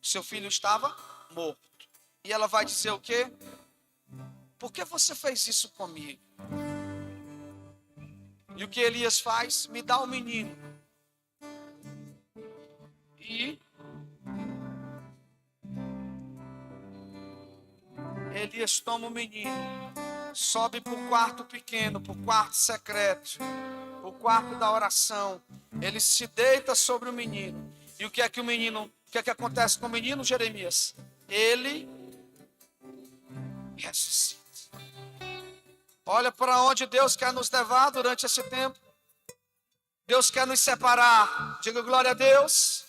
O seu filho estava morto. E ela vai dizer o quê? Por que você fez isso comigo? E o que Elias faz? Me dá o menino. E Elias toma o menino, sobe para o quarto pequeno, para o quarto secreto, para o quarto da oração. Ele se deita sobre o menino. E o que é que acontece com o menino, Jeremias? Ele ressuscita. Olha para onde Deus quer nos levar durante esse tempo. Deus quer nos separar. Diga glória a Deus.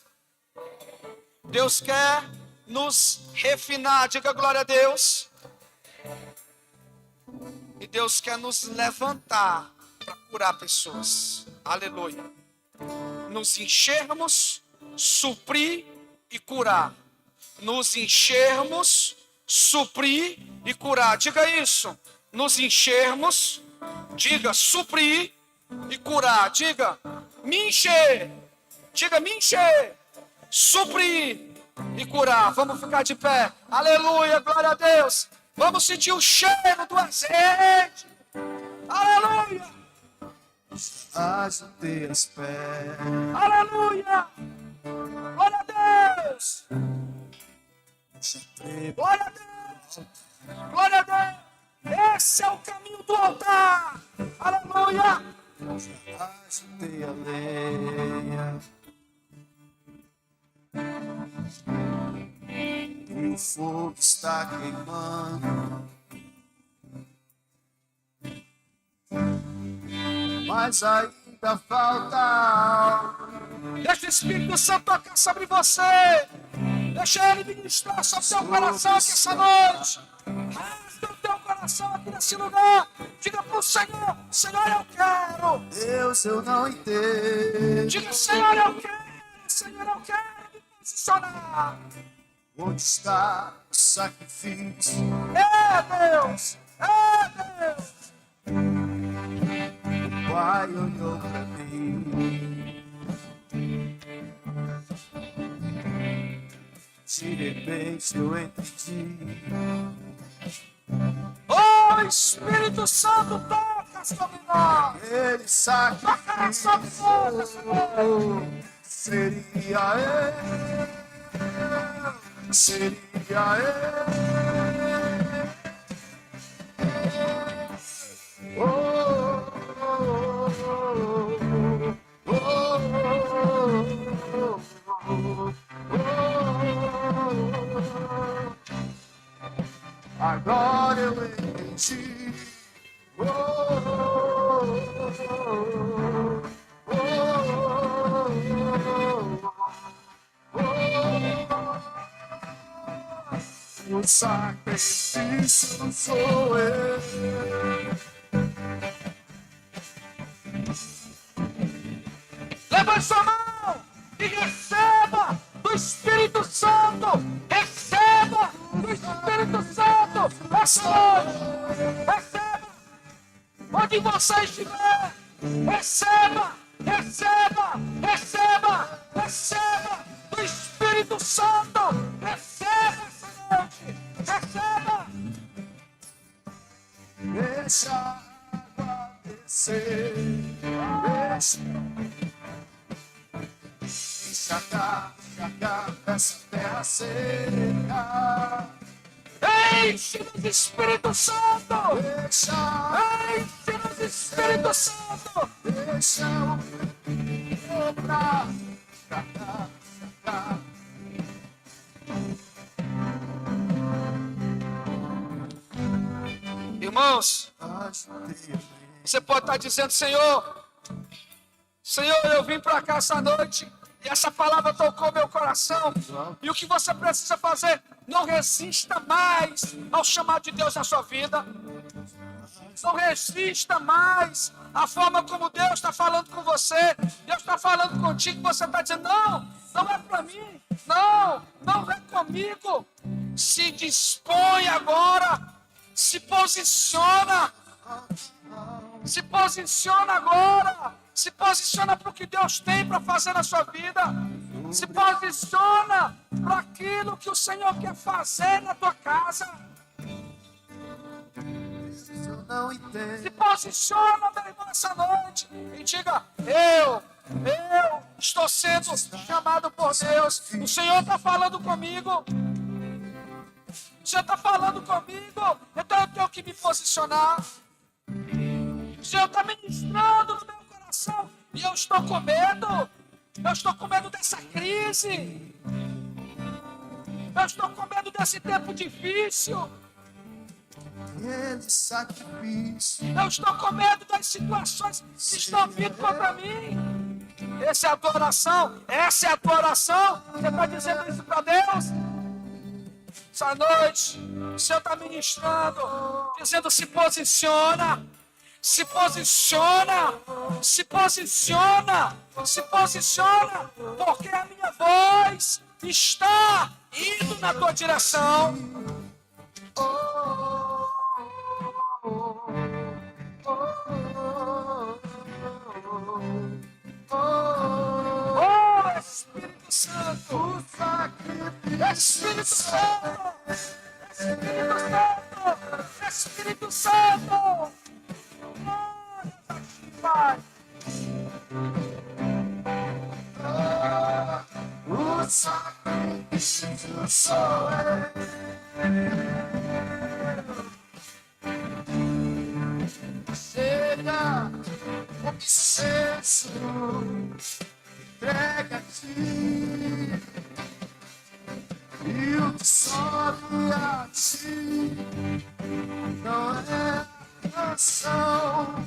Deus quer nos refinar. Diga glória a Deus. E Deus quer nos levantar para curar pessoas. Aleluia. Nos enchermos, suprir e curar. Nos enchermos, suprir e curar. Diga isso. Nos enchermos, diga suprir e curar. Diga me encher. Diga me encher, suprir e curar. Vamos ficar de pé. Aleluia, glória a Deus. Vamos sentir o cheiro do azeite. Aleluia. Ajuntei as pés. Aleluia. Glória a Deus. Glória a Deus. Glória a Deus. Esse é o caminho do altar. Aleluia. Ajuntei a lenha. E o fogo está queimando. Mas ainda falta algo. Deixa o Espírito Santo tocar sobre você. Deixa ele ministrar sobre o teu coração aqui essa noite. Rasga o teu coração aqui nesse lugar. Diga para o Senhor: Senhor, eu quero. Deus, eu não entendo. Diga: Senhor, eu quero. Senhor, eu quero me posicionar. Onde está o sacrifício? É Deus. É Deus. O Pai olhou pra mim. De repente eu entendi. Oh, Espírito Santo, toca sobre nós. Ele Toca sobre nós, Senhor. Seria eu, seria eu. Oh, oh, oh, oh, oh, oh. Agora eu entendi. Oh, oh, oh, o sacrifício sou eu. Levante sua mão e receba do Espírito Santo. Receba do Espírito Santo essa noite. Receba onde você estiver. Receba, receba, receba, receba do Espírito Santo. Receba essa noite. Receba. Deixa a água descer. Encharcar essa terra seca. Enche-nos, Espírito Santo. Deixa, Enche-nos, Espírito Santo. deixa o pra cá. Irmãos, você pode estar dizendo: Senhor, eu vim para cá essa noite e essa palavra tocou meu coração. E o que você precisa fazer? Não resista mais ao chamado de Deus na sua vida. Não resista mais à forma como Deus está falando com você. Deus está falando contigo, você está dizendo: não é para mim. Não é comigo. Se dispõe agora. Se posiciona. Se posiciona agora. Se posiciona para o que Deus tem para fazer na sua vida. Se posiciona para aquilo que o Senhor quer fazer na tua casa. Eu não entendo. Se posiciona, meu irmão, essa noite e diga: eu estou sendo chamado por Deus. O Senhor está falando comigo. O Senhor está falando comigo. Então eu tenho que me posicionar. O Senhor está ministrando no meu coração e eu estou com medo. Eu estou com medo dessa crise. Eu estou com medo desse tempo difícil. Ele sacrifício. Eu estou com medo das situações que estão vindo contra mim. Essa é a tua oração. Essa é a tua oração. Você está dizendo isso para Deus? Essa noite, o Senhor está ministrando, dizendo: se posiciona. Se posiciona, se posiciona, se posiciona, porque a minha voz está indo na tua direção. Oh, Espírito Santo, Espírito Santo, Espírito Santo, Espírito Santo. Pai, O sacrifício sou eu. Chega, obsesso, entrega a ti. E o que sobe a ti não é canção.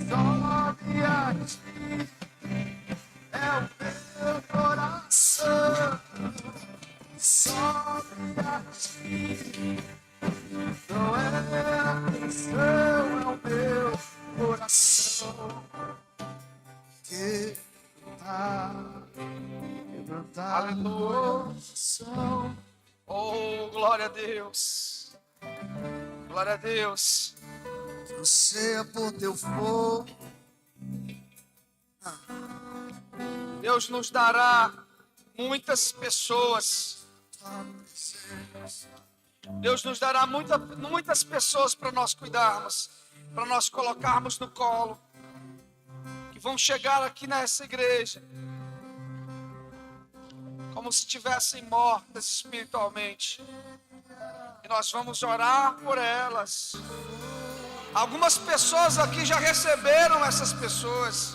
Sobe a ti, é o meu coração. Sobe a ti, não é a canção, é o meu coração. Quebrantar o coração. oh, glória a Deus, glória a Deus. Você é por teu fogo. Deus nos dará muitas pessoas. Deus nos dará muitas pessoas para nós cuidarmos, para nós colocarmos no colo, que vão chegar aqui nessa igreja como se estivessem mortas espiritualmente, e nós vamos orar por elas. Algumas pessoas aqui já receberam essas pessoas.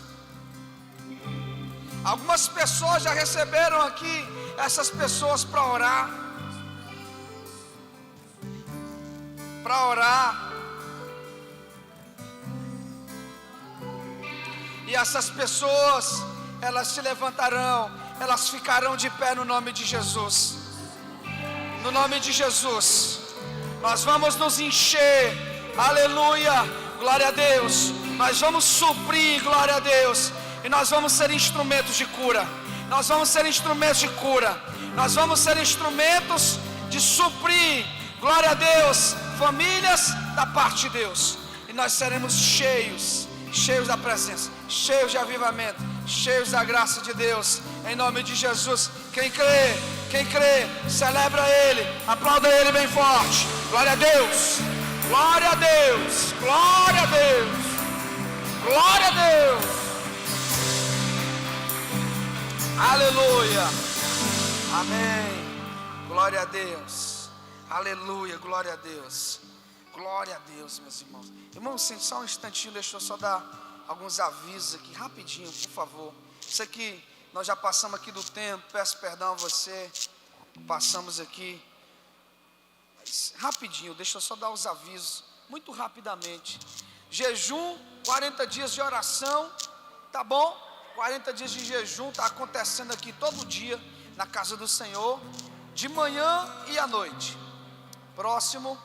Algumas pessoas já receberam aqui essas pessoas para orar. Para orar. E essas pessoas, elas se levantarão, elas ficarão de pé no nome de Jesus. No nome de Jesus. Nós vamos nos encher. Aleluia, glória a Deus. Nós vamos suprir, glória a Deus. E nós vamos ser instrumentos de cura. Nós vamos ser instrumentos de cura. Nós vamos ser instrumentos de suprir, glória a Deus, famílias da parte de Deus. E nós seremos cheios da presença, cheios de avivamento, cheios da graça de Deus. Em nome de Jesus. Quem crê, celebra Ele, aplauda Ele bem forte. Glória a Deus. Glória a Deus, glória a Deus, glória a Deus, aleluia, amém, glória a Deus, aleluia, glória a Deus, meus irmãos. Irmãos, só um instantinho, deixa eu só dar alguns avisos aqui, rapidinho, por favor. Isso aqui, nós já passamos aqui do tempo, peço perdão a você, passamos aqui. Rapidinho, deixa eu só dar os avisos, muito rapidamente. Jejum, 40 dias de oração, tá bom? 40 dias de jejum, está acontecendo aqui todo dia, na casa do Senhor, de manhã e à noite. Próximo,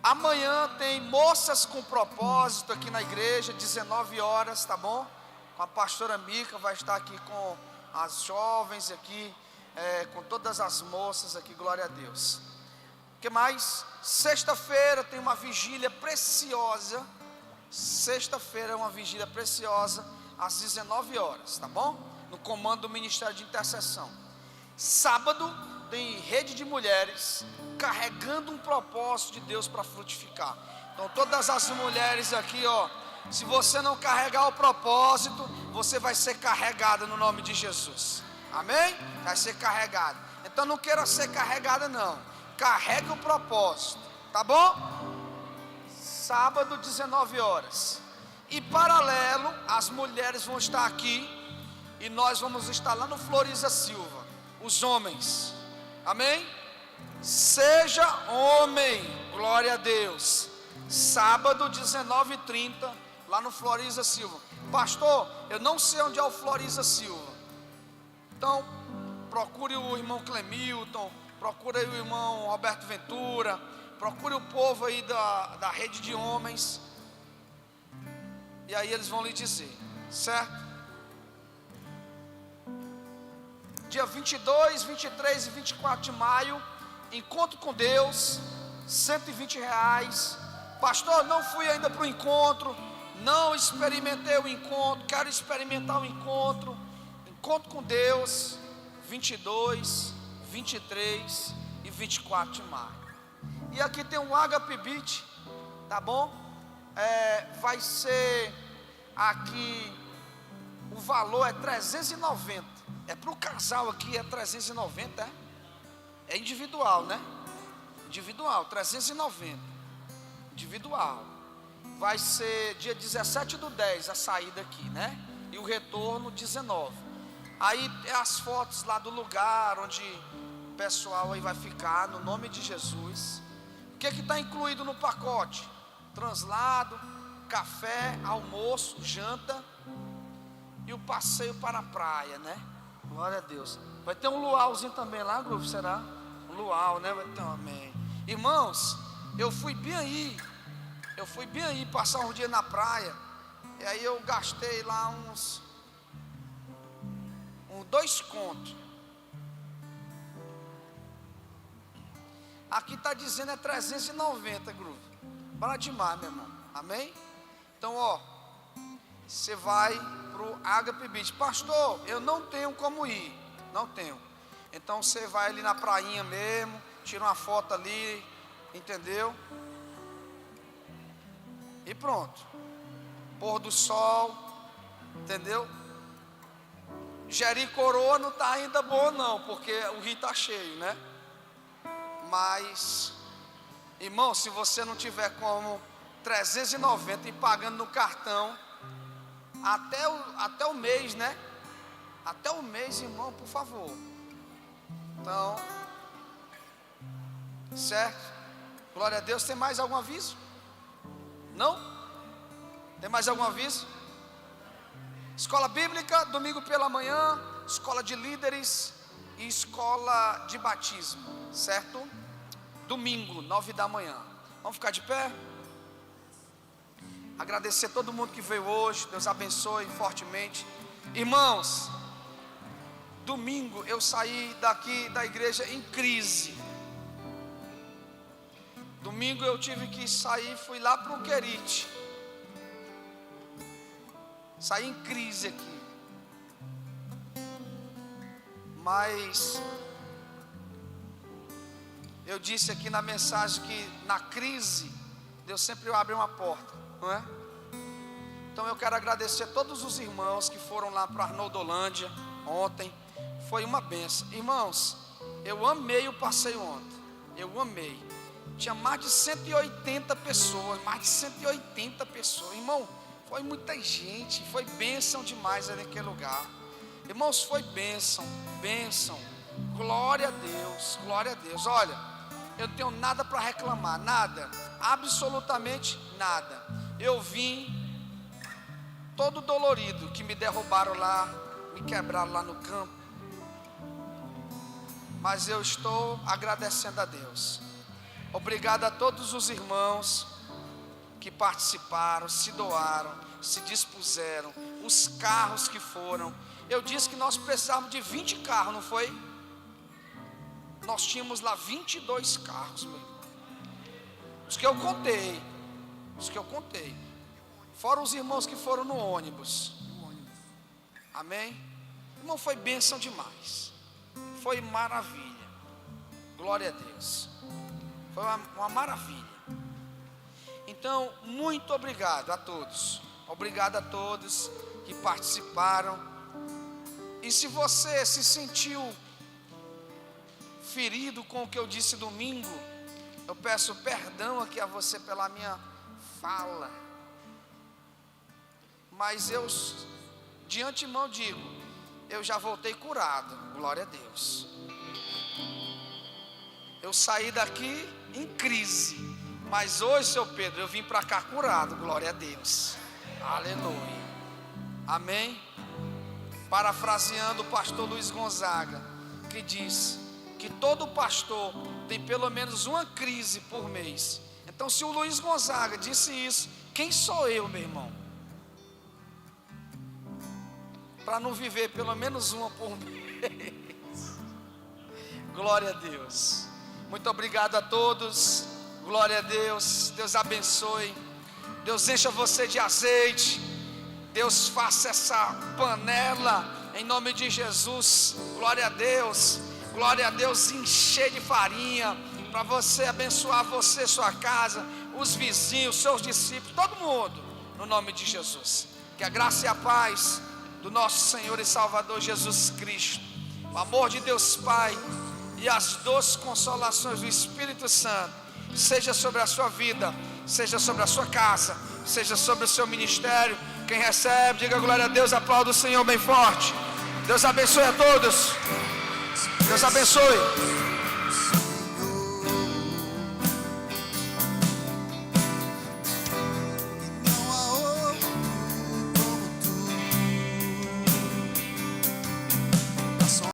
amanhã tem moças com propósito aqui na igreja, 19 horas, tá bom? Com a pastora Mica, vai estar aqui com as jovens aqui, com todas as moças aqui, glória a Deus. O que mais? Sexta-feira tem uma vigília preciosa, Sexta-feira é uma vigília preciosa, às 19 horas, tá bom? No comando do Ministério de Intercessão. Sábado tem rede de mulheres carregando um propósito de Deus para frutificar. Então todas as mulheres aqui, ó, se você não carregar o propósito, você vai ser carregada no nome de Jesus. Amém? Vai ser carregada. Então não queira ser carregada não. Carregue o propósito, tá bom? Sábado 19 horas. E paralelo, as mulheres vão estar aqui e nós vamos estar lá no Floriza Silva, os homens. Amém? Seja homem, glória a Deus. Sábado 19h30, lá no Floriza Silva. Pastor, eu não sei onde é o Floriza Silva. Então, procure o irmão Clemilton, procure o irmão Roberto Ventura, procure o povo aí da rede de homens. E aí eles vão lhe dizer, certo? Dia 22, 23 e 24 de maio, encontro com Deus, R$120. Pastor, não fui ainda para o encontro, não experimentei o encontro, quero experimentar o encontro. Encontro com Deus, 22, 23 e 24 de maio. E aqui tem um Agape Beach, tá bom? Vai ser aqui, o valor é 390. É para o casal aqui, é 390, é individual, né? Individual, 390. Individual. Vai ser dia 17/10 a saída aqui, né? E o retorno 19. Aí é as fotos lá do lugar onde o pessoal aí vai ficar, no nome de Jesus. O que está incluído no pacote? Translado, café, almoço, janta e o passeio para a praia, né? Glória a Deus. Vai ter um luauzinho também lá, grupo, será? Um luau, né? Vai ter um amém. Irmãos, eu fui bem aí passar um dia na praia. E aí eu gastei lá uns 2 contos. Aqui está dizendo é 390, grupo. Para demais, meu irmão. Amém? Então, ó, você vai pro Agape Beach. Pastor, eu não tenho como ir. Não tenho. Então você vai ali na prainha mesmo, tira uma foto ali, entendeu? E pronto. Pôr do sol, entendeu? Jericoroa não está ainda bom não, porque o rio está cheio, né? Mas, irmão, se você não tiver como 390 e pagando no cartão até o mês, né? Até o mês, irmão, por favor. Então, certo? Glória a Deus. Tem mais algum aviso? Não? Tem mais algum aviso? Escola bíblica, domingo pela manhã, escola de líderes e escola de batismo, certo? Domingo, 9 da manhã. Vamos ficar de pé? Agradecer a todo mundo que veio hoje. Deus abençoe fortemente. Irmãos, domingo eu saí daqui da igreja em crise. Domingo eu tive que sair, fui lá para o Querite. Saí em crise aqui. Mas eu disse aqui na mensagem que na crise Deus sempre abre uma porta, não é? Então eu quero agradecer a todos os irmãos que foram lá para Arnoldolândia ontem. Foi uma benção. Irmãos, eu amei o passeio ontem. Eu amei. Tinha mais de 180 pessoas. Mais de 180 pessoas. Irmão, foi muita gente. Foi bênção demais ali naquele lugar. Irmãos, foi bênção. Bênção. Glória a Deus. Glória a Deus. Olha, eu não tenho nada para reclamar. Nada. Absolutamente nada. Eu vim todo dolorido, que me derrubaram lá, me quebraram lá no campo. Mas eu estou agradecendo a Deus. Obrigado a todos os irmãos que participaram, se doaram, se dispuseram, os carros que foram. Eu disse que nós precisávamos de 20 carros, não foi? Nós tínhamos lá 22 carros, meu irmão. Os que eu contei. Fora os irmãos que foram no ônibus. Amém? Irmão, foi bênção demais. Foi maravilha. Glória a Deus. Foi uma maravilha. Então, muito obrigado a todos. Obrigado a todos que participaram. E se você se sentiu ferido com o que eu disse domingo, eu peço perdão aqui a você pela minha fala. Mas eu, de antemão digo, eu já voltei curado, glória a Deus. Eu saí daqui em crise, mas hoje, seu Pedro, eu vim para cá curado, glória a Deus. Aleluia. Amém? Parafraseando o pastor Luiz Gonzaga, que diz que todo pastor tem pelo menos uma crise por mês. Então, se o Luiz Gonzaga disse isso, quem sou eu, meu irmão? Para não viver pelo menos uma por mês. Glória a Deus. Muito obrigado a todos. Glória a Deus. Deus abençoe. Deus encha você de azeite. Deus faça essa panela em nome de Jesus. Glória a Deus. Glória a Deus, encher de farinha para você abençoar você, sua casa, os vizinhos, seus discípulos, todo mundo, no nome de Jesus. Que a graça e a paz do nosso Senhor e Salvador Jesus Cristo, o amor de Deus Pai e as doces consolações do Espírito Santo seja sobre a sua vida, seja sobre a sua casa, seja sobre o seu ministério. Quem recebe, diga glória a Deus, aplauda o Senhor bem forte. Deus abençoe a todos. Deus abençoe.